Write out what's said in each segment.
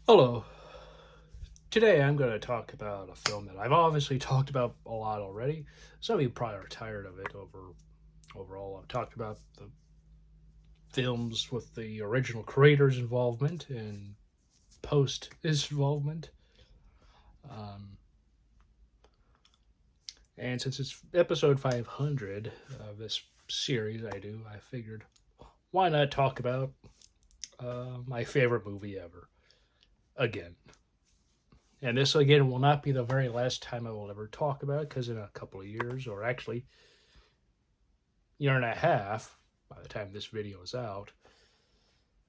Hello. Today I'm going to talk about a film that I've obviously talked about a lot already. Some of you probably are tired of it overall. I've talked about the films with the original creator's involvement and post his involvement. Um, and since it's episode 500 of this series I figured why not talk about my favorite movie ever again. And this again will not be the very last time I will ever talk about it because in a couple of years, or actually year and a half, by the time this video is out,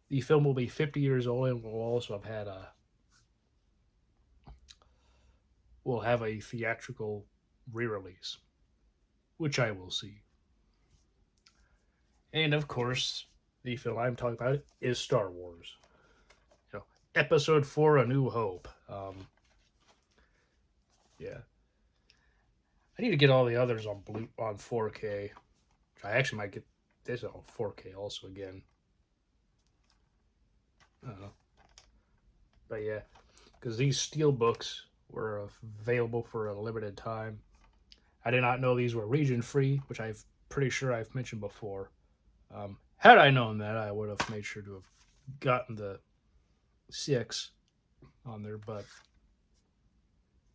the film will be 50 years old and will also have had a will have a theatrical re-release, which I will see. And of course, the film I'm talking about is Star Wars. Episode 4: A New Hope. Yeah, I need to get all the others on 4K. I actually might get this on 4K also again. I don't know. But yeah, because these steel books were available for a limited time. I did not know these were region free, which I'm pretty sure I've mentioned before. Had I known that, I would have made sure to have gotten the 6 on there. But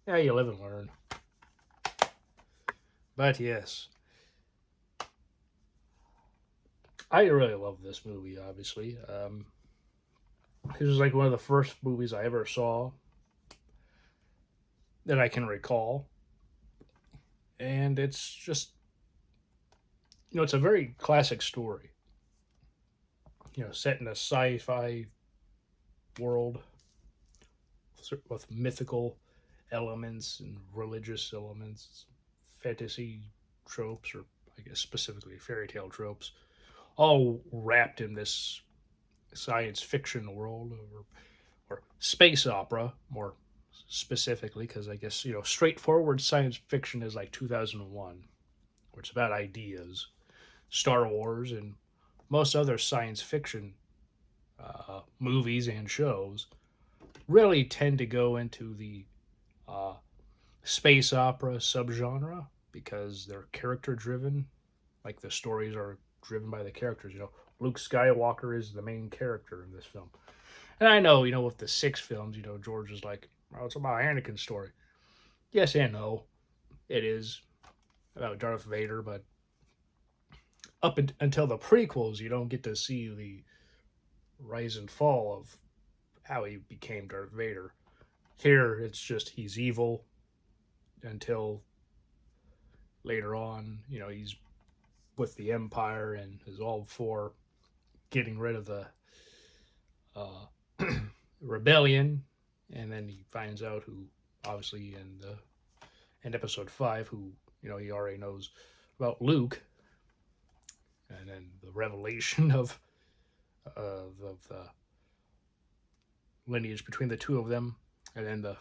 yeah, you live and learn. But yes, I really love this movie. Obviously, this was like one of the first movies I ever saw that I can recall, and it's just it's a very classic story. Set in a sci-fi world with mythical elements and religious elements, fantasy tropes, or I guess specifically fairy tale tropes, all wrapped in this science fiction world, or space opera, more specifically, because I guess straightforward science fiction is like 2001, where it's about ideas. Star Wars and most other science fiction movies and shows really tend to go into the uh, space opera subgenre because they're character driven. Like the stories are driven by the characters. Luke Skywalker is the main character in this film. And I know, with the 6 films, George is like, oh, it's about Anakin's story. Yes and no. It is about Darth Vader, but until the prequels, you don't get to see the rise and fall of how he became Darth Vader. Here, it's just he's evil until later on. He's with the Empire and is all for getting rid of the uh, rebellion, and then he finds out who, obviously, in episode 5, who he already knows about Luke, and then the revelation of the lineage between the two of them, and then the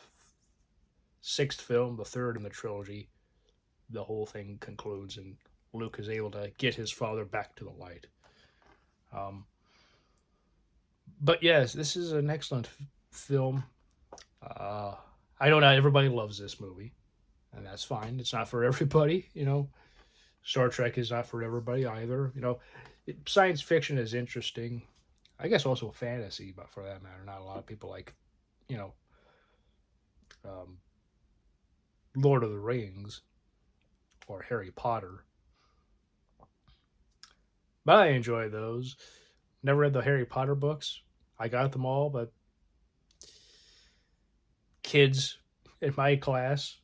6th film, the third in the trilogy, the whole thing concludes, and Luke is able to get his father back to the light. Um, but yes, this is an excellent film. Uh, I know not everybody loves this movie, and that's fine. It's not for everybody. Star Trek is not for everybody either. Science fiction is interesting. I guess also fantasy, but for that matter, not a lot of people like, you know, um, Lord of the Rings or Harry Potter. But I enjoy those. Never read the Harry Potter books. I got them all, but kids in my class,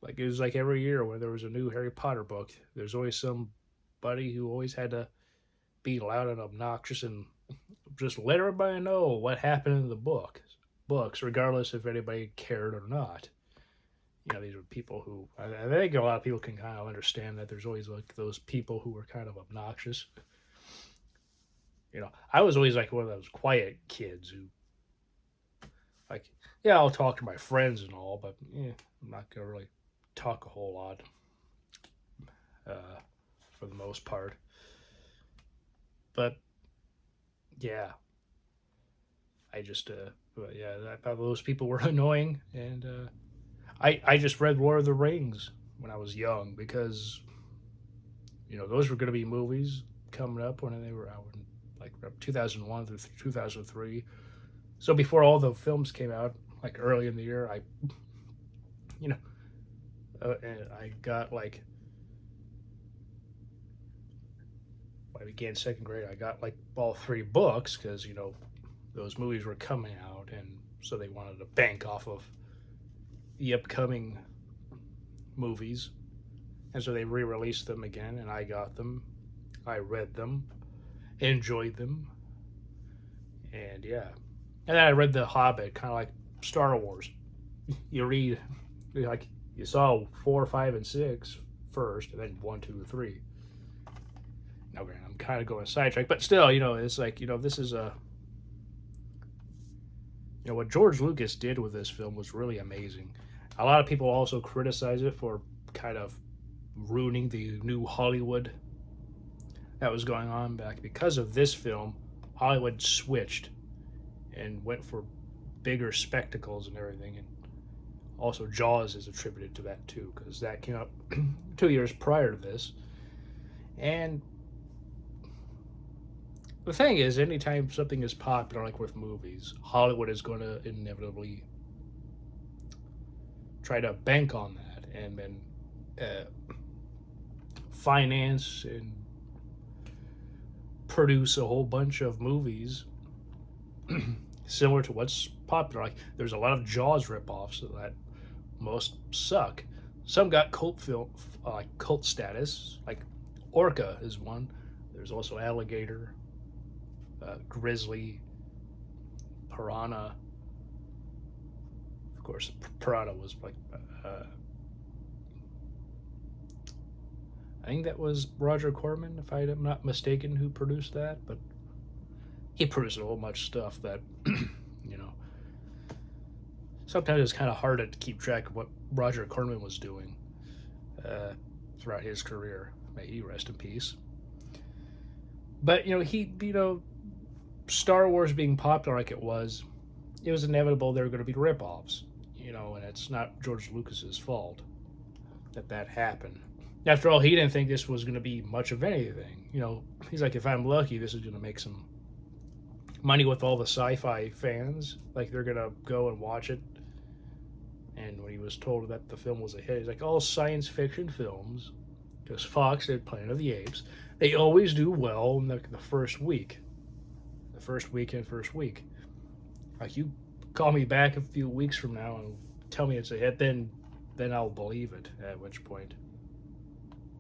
like it was like every year when there was a new Harry Potter book, there's always somebody who always had to be loud and obnoxious and just let everybody know what happened in the books, regardless if anybody cared or not. These are people who I think a lot of people can kind of understand that there's always like those people who are kind of obnoxious. I was always like one of those quiet kids who like, yeah, I'll talk to my friends and all, but I'm not gonna really talk a whole lot uh, for the most part. But yeah, I just But yeah, I thought those people were annoying, and I just read Lord of the Rings when I was young because those were going to be movies coming up when they were out in like 2001 through 2003. So before all the films came out, like early in the year, you know and I got like when I began second grade, I got like all three books because those movies were coming out, and so they wanted to bank off of the upcoming movies, and so they re-released them again, and I got them, I read them, enjoyed them, and yeah, and then I read The Hobbit, kind of like Star Wars. You read like you saw 4, 5, and 6 first, and then 1, 2, 3. Now, granted, I'm kind of going sidetrack, but still, it's like this is a what George Lucas did with this film was really amazing. A lot of people also criticize it for kind of ruining the new Hollywood that was going on back because of this film. Hollywood switched and went for bigger spectacles and everything, and also Jaws is attributed to that too because that came out 2 years prior to this. And the thing is, anytime something is popular, like with movies, Hollywood is going to inevitably try to bank on that and then finance and produce a whole bunch of movies similar to what's popular. Like, there's a lot of Jaws ripoffs that most suck. Some got cult status. Like Orca is one. There's also Alligator, Grizzly, Piranha. Of course, Piranha was like, I think that was Roger Corman, if I'm not mistaken, who produced that. But he produced a whole bunch of stuff that, sometimes it's kind of hard to keep track of what Roger Corman was doing throughout his career. May he rest in peace. But Star Wars being popular like it was inevitable there were going to be ripoffs, and it's not George Lucas's fault that happened. After all, he didn't think this was going to be much of anything. He's like, if I'm lucky, this is going to make some money with all the sci-fi fans. Like, they're going to go and watch it. And when he was told that the film was a hit, he's like, all science fiction films, because Fox did Planet of the Apes, they always do well in the first week. The first week. Like, you call me back a few weeks from now and tell me it's a hit, then I'll believe it. At which point,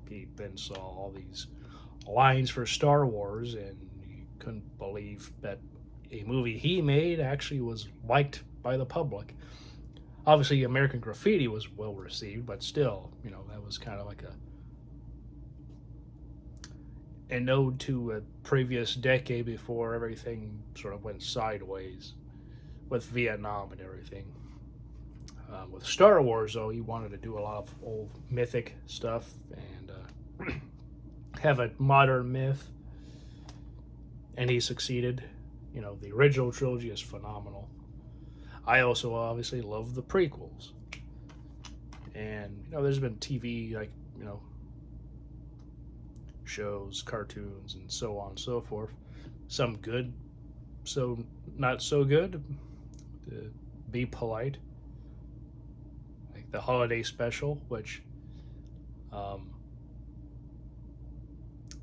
he then saw all these lines for Star Wars, and he couldn't believe that a movie he made actually was liked by the public. Obviously, American Graffiti was well received, but still, that was kind of like an ode to a previous decade before everything sort of went sideways with Vietnam and everything. With Star Wars, though, he wanted to do a lot of old mythic stuff and have a modern myth, and he succeeded. The original trilogy is phenomenal. I also obviously love the prequels, and there's been TV shows, cartoons, and so on and so forth. Some good, so not so good. Be polite. Like the holiday special, which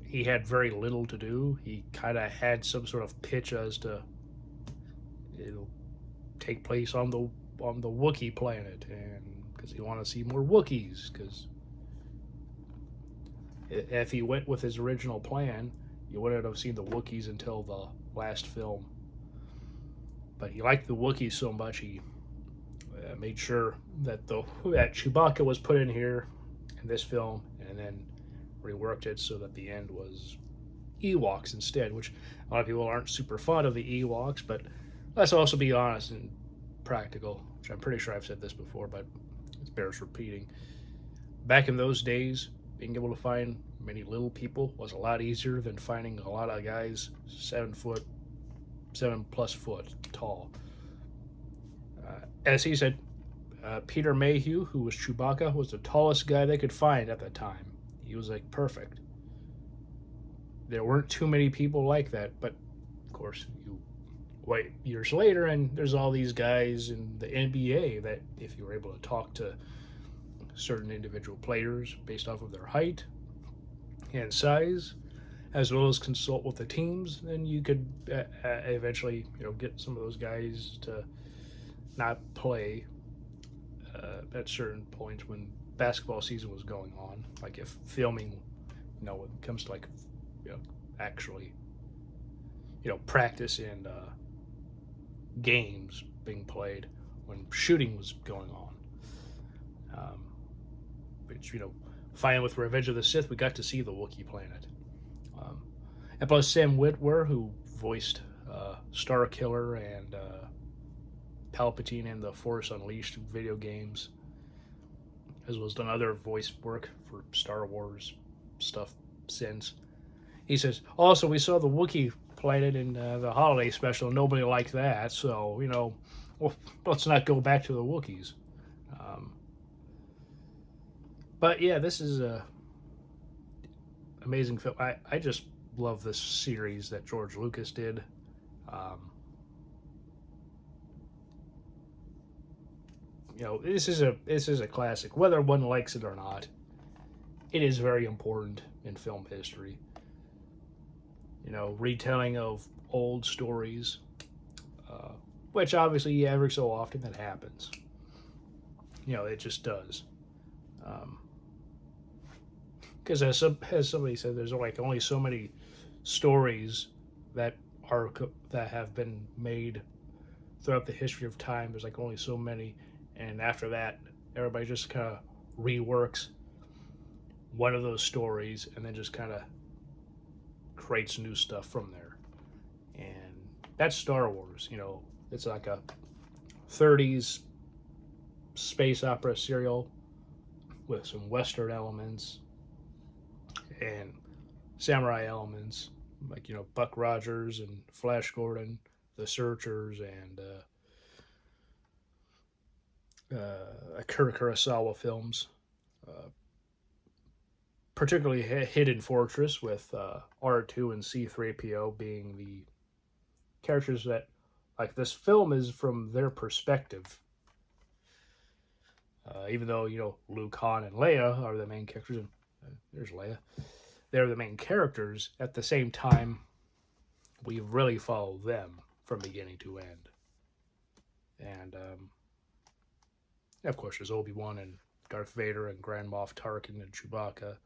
he had very little to do. He kind of had some sort of pitch as to it'll take place on the Wookiee planet, and because he wanted to see more Wookiees. Because if he went with his original plan, you wouldn't have seen the Wookiees until the last film. But he liked the Wookiees so much, he made sure that that Chewbacca was put in here in this film, and then reworked it so that the end was Ewoks instead, which a lot of people aren't super fond of the Ewoks, but let's also be honest and practical, which I'm pretty sure I've said this before, but it bears repeating. Back in those days, being able to find many little people was a lot easier than finding a lot of guys 7+ foot tall. As he said, Peter Mayhew, who was Chewbacca, was the tallest guy they could find at the time. He was like perfect. There weren't too many people like that, but of course, you wait years later, and there's all these guys in the NBA that, if you were able to talk to certain individual players based off of their height and size, as well as consult with the teams, then you could eventually, get some of those guys to not play at certain points when basketball season was going on. Like if filming, when it comes to like, actually, practice and games being played when shooting was going on. Which, finally with Revenge of the Sith, we got to see the Wookiee planet. Um, and plus Sam Witwer, who voiced Star Killer and Palpatine in the Force Unleashed video games, as well as done other voice work for Star Wars stuff since. He says, also, we saw the Wookiee planet in the holiday special. Nobody liked that, so, well, let's not go back to the Wookiees. But yeah, this is a amazing film. I just love this series that George Lucas did. This is a classic. Whether one likes it or not, it is very important in film history. Retelling of old stories, uh, which obviously every so often that happens. It just does. Because as somebody said, there's like only so many stories that that have been made throughout the history of time. There's like only so many, and after that, everybody just kind of reworks one of those stories and then just kind of creates new stuff from there. And that's Star Wars. It's like a 30s space opera serial with some Western elements and samurai elements, like Buck Rogers and Flash Gordon, the Searchers, and Akira Kurosawa films. Particularly Hidden Fortress with R2 and C3PO being the characters that, like, this film is from their perspective. Even though, Luke, Han, and Leia are the main characters, and there's Leia, they're the main characters, at the same time, we really follow them from beginning to end. And, of course, there's Obi-Wan and Darth Vader and Grand Moff Tarkin and Chewbacca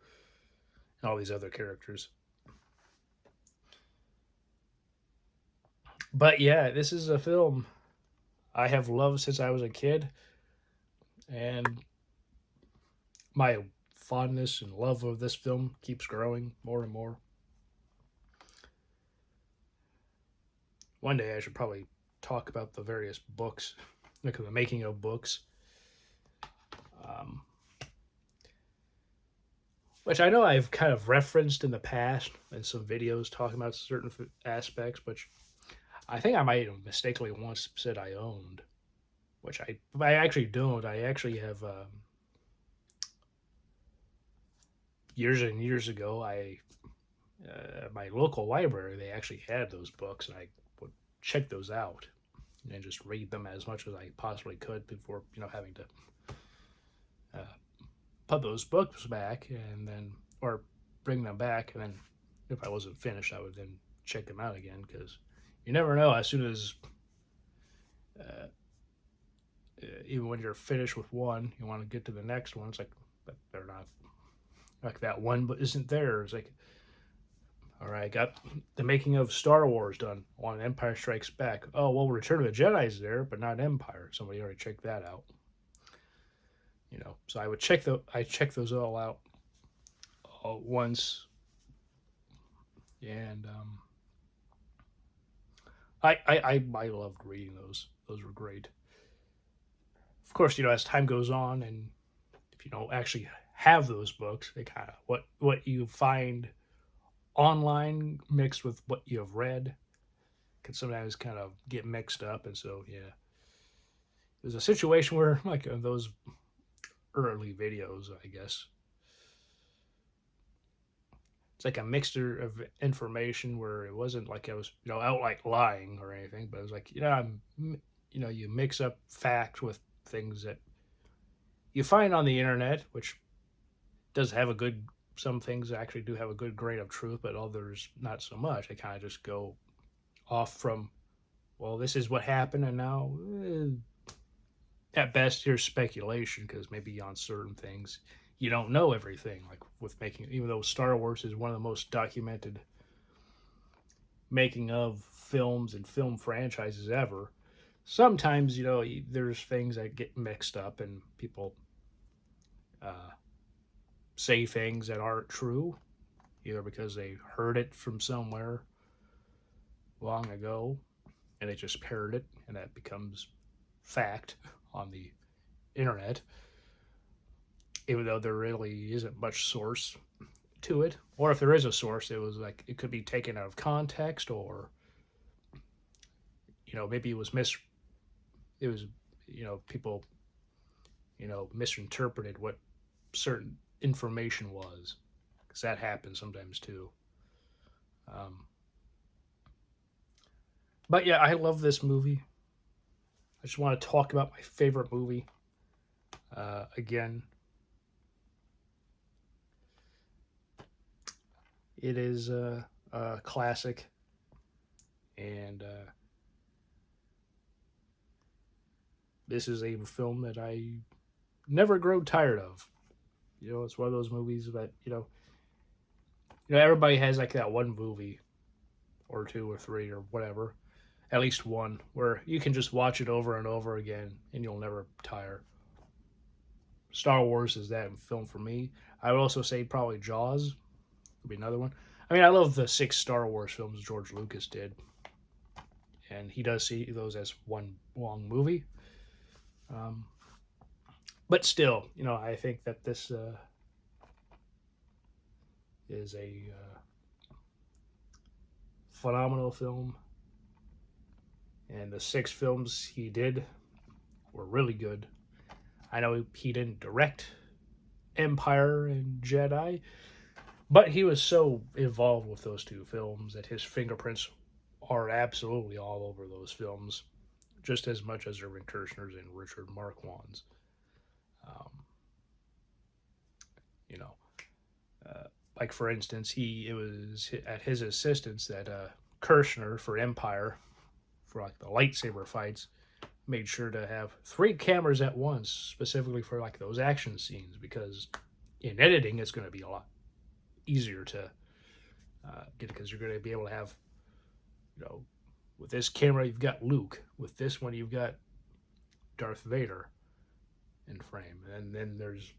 and all these other characters. But yeah, this is a film I have loved since I was a kid, and my fondness and love of this film keeps growing more and more. One day I should probably talk about the various books, like the making of books. Um, which I know I've kind of referenced in the past in some videos talking about certain aspects, which I think I might have mistakenly once said I owned, which I actually don't. I actually have years and years ago. My local library, they actually had those books, and I would check those out and just read them as much as I possibly could before having to put those books back and then or bring them back, and then if I wasn't finished, I would then check them out again, because you never know. As soon as even when you're finished with one, you want to get to the next one. It's like they're not like that one, but isn't there? It's like, all right, I got the making of Star Wars done on Empire Strikes Back. Oh well, Return of the Jedi's there, but not Empire. Somebody already checked that out. So I would check those all out all once, and I loved reading those. Those were great. Of course, as time goes on, and if you don't actually have those books, they kind of what you find online mixed with what you have read can sometimes kind of get mixed up, and so yeah, there's a situation where like those early videos, I guess, it's like a mixture of information where it wasn't like I was, outright lying or anything, but it was like, you mix up fact with things that you find on the internet, which does have a good, some things actually do have a good grain of truth, but others not so much. They kind of just go off from, well, this is what happened, and now, at best, here's speculation because maybe on certain things you don't know everything. Like with making, even though Star Wars is one of the most documented making of films and film franchises ever, sometimes there's things that get mixed up and people uh, say things that aren't true, either because they heard it from somewhere long ago and they just parrot it and that becomes fact on the internet, even though there really isn't much source to it. Or if there is a source, it was like it could be taken out of context, or maybe it was people misinterpreted what certain information was, because that happens sometimes too. Um, but yeah, I love this movie. I just want to talk about my favorite movie. Again, it is a classic, and this is a film that I never grow tired of. It's one of those movies that everybody has like that one movie, or two or three or whatever, at least one, where you can just watch it over and over again and you'll never tire. Star Wars is that film for me. I would also say probably Jaws would be another one. I mean, I love the 6 Star Wars films George Lucas did, and he does see those as one long movie. Um, but still, I think that this is a phenomenal film, and the 6 films he did were really good. I know he didn't direct Empire and Jedi, but he was so involved with those 2 films that his fingerprints are absolutely all over those films, just as much as Irving Kershner's and Richard Marquand's. Um, you know, like for instance, it was at his assistance that Kershner for Empire, for like the lightsaber fights, made sure to have 3 cameras at once, specifically for like those action scenes, because in editing it's going to be a lot easier to get, because you're going to be able to have, with this camera you've got Luke, with this one you've got Darth Vader in frame, and then there's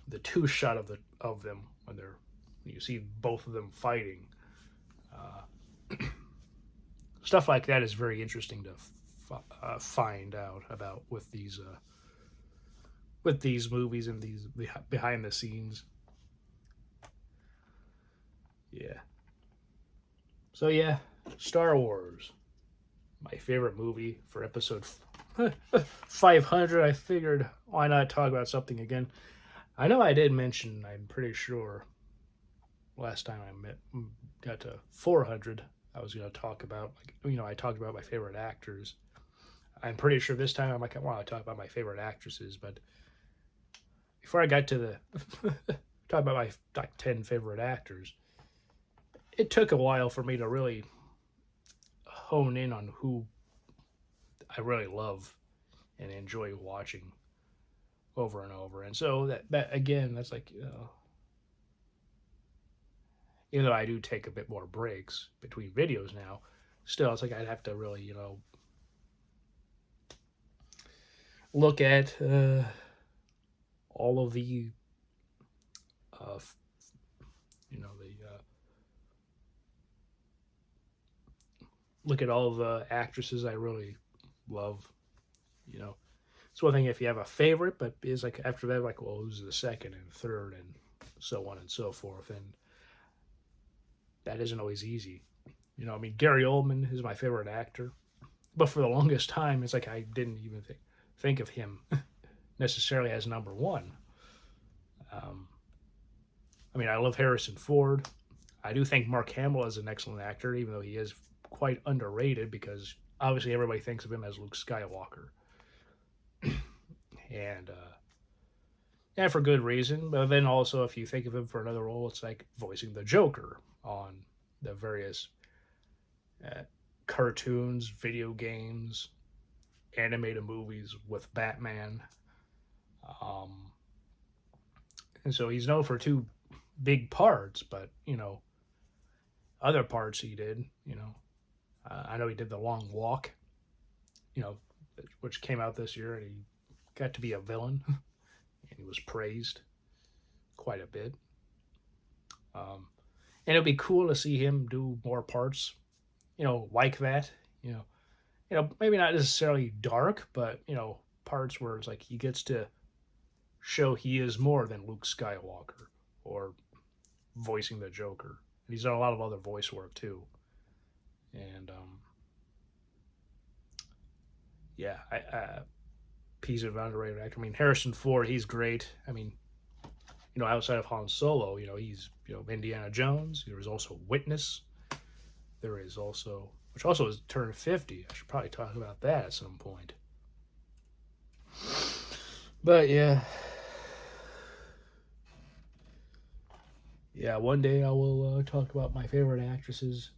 the 2 shot of them when you see both of them fighting. Stuff like that is very interesting to find out about with these movies and these behind the scenes. Yeah. So yeah, Star Wars, my favorite movie for episode 500. I figured why not talk about something again. I know I did mention, I'm pretty sure last time got to 400, I was going to talk about, I talked about my favorite actors. I'm pretty sure this time I might want to talk about my favorite actresses, but before I got to the talk about my like 10 favorite actors, it took a while for me to really hone in on who I really love and enjoy watching over and over. And so that again, that's like, even though I do take a bit more breaks between videos now, still it's like I'd have to really, look at all of the, look at all of the actresses I really love. It's one thing if you have a favorite, but it's like after that, like, well, who's the second and third and so on and so forth, and that isn't always easy. I mean, Gary Oldman is my favorite actor, but for the longest time, it's like I didn't even think. think of him necessarily as number one. Um, I mean, I love Harrison Ford. I do think Mark Hamill is an excellent actor, even though he is quite underrated because obviously everybody thinks of him as Luke Skywalker, and for good reason. But then also, if you think of him for another role, it's like voicing the Joker on the various uh, cartoons, video games, animated movies with Batman. Um, and so he's known for two big parts, but other parts he did. I know he did The Long Walk, you know, which came out this year, and he got to be a villain, and he was praised quite a bit. Um, and it'd be cool to see him do more parts, like that. Maybe not necessarily dark, but parts where it's like he gets to show he is more than Luke Skywalker or voicing the Joker. And he's done a lot of other voice work too. And yeah, he's an underrated actor. I mean, Harrison Ford, he's great. I mean, outside of Han Solo, he's Indiana Jones. There is also Witness. There is also, which also has turned 50. I should probably talk about that at some point. But yeah, one day I will talk about my favorite actresses.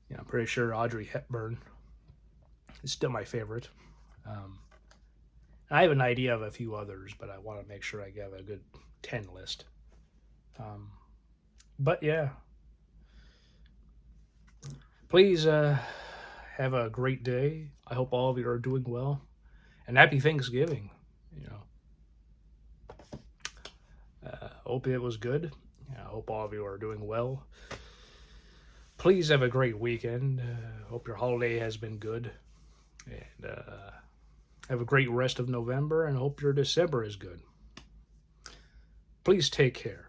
Yeah, I'm pretty sure Audrey Hepburn is still my favorite. Um, I have an idea of a few others, but I want to make sure I have a good 10 list. Um, but yeah, please have a great day. I hope all of you are doing well, and happy Thanksgiving. Hope it was good. I hope all of you are doing well. Please have a great weekend. Hope your holiday has been good, and have a great rest of November, and hope your December is good. Please take care.